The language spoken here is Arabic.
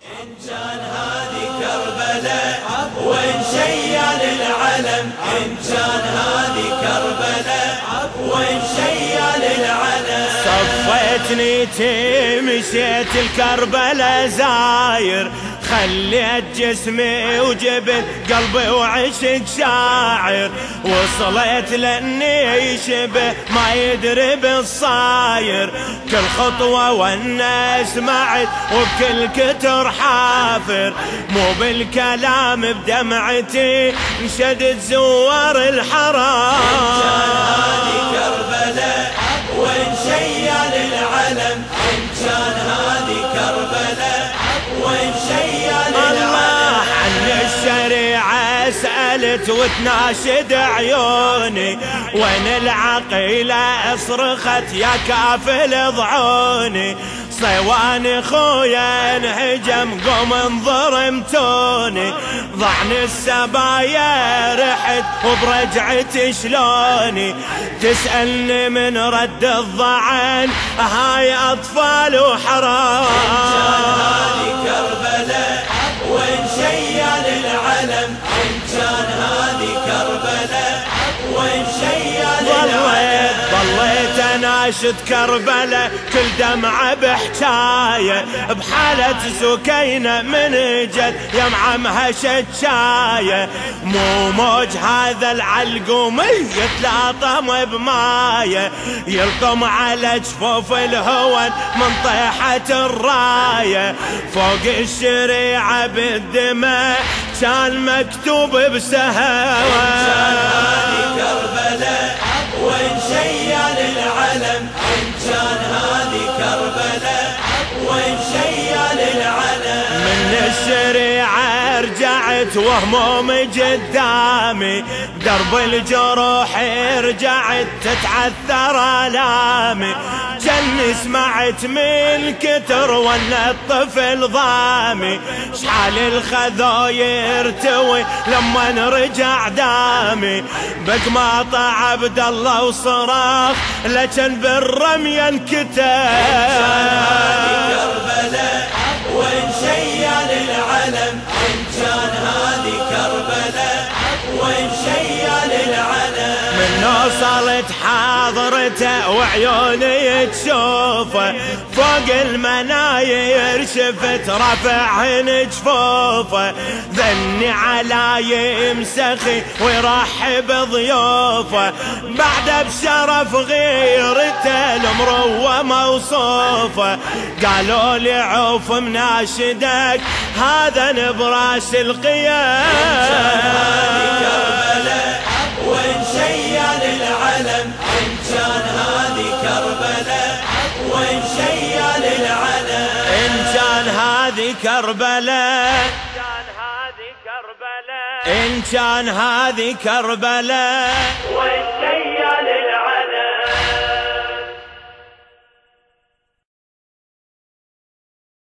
إن كان هذه كربلاء وإن شيال العلم، إن كان هذه كربلاء وإن شيال العلم. صفيتني مشيت الكربلاء زاير، خليت جسمي وجبت قلبي وعشق شاعر، وصلت لاني شبه ما يدري بالصاير، كل خطوة وانا سمعت وبكل كتر حافر، مو بالكلام بدمعتي انشدت زوار الحرام. إن كان هذه كربلاء وإن شيال العلم، إن كان هذه كربلاء وإن شيال العلم. عن الشريعة سألت وتناشد عيوني، وين العقيلة اصرخت يا كافل اضعوني، صيوان خويا انهجم قوم انظرمتوني، ضعن السبايا رحت وبرجعت شلوني، تسألني من رد الضعن هاي اطفال وحرام. إن كان هذه كربلاء وإن شيال العلم، إن كان هذه كربلاء وإن شيال العلم. ظليت اناشد كربلاء كل دمعة بحكاية، بحالة سكينة من جد يا معمها شجاية، مو موج هذا العلقوم يتلاطم بمايه، يلطم على جفوف الهون من طيحة الراية، فوق الشريعة بالدماء كان مكتوب بسهوة. إن كان هذه كربلاء وإن شيال العلم، إن كان هذه كربلاء وإن شيال العلم. من الشريعة رجعت وهموم قدامي، درب الجروح رجعت تتعثر آلامي، جن سمعت من كتر ولا الطفل ضامي، شحال الخذو يرتوي لما نرجع دامي، بقماطة عبد الله وصراخ لكن بالرمي انكتب. إن كان هذه كربلاء وإن شيال العلم، إن كان هذه كربلاء وإن شيال العلم. من وصلت حاضرته وعيوني تشوفه، فوق المناير شفت رفعهن جفوفه، ذني على يمسخي ويرحب ضيوفه، بعد بشرف غيرته المروة موصوفه، قالوا لي عوف مناشدك هذا نبراس القيام. إن كان هذه كربلاء وإن شيال العلم، إن كان هذه كربلاء وإن شيال العلم. إن كان هذه كربلاء، إن كان هذه كربلاء وإن شيال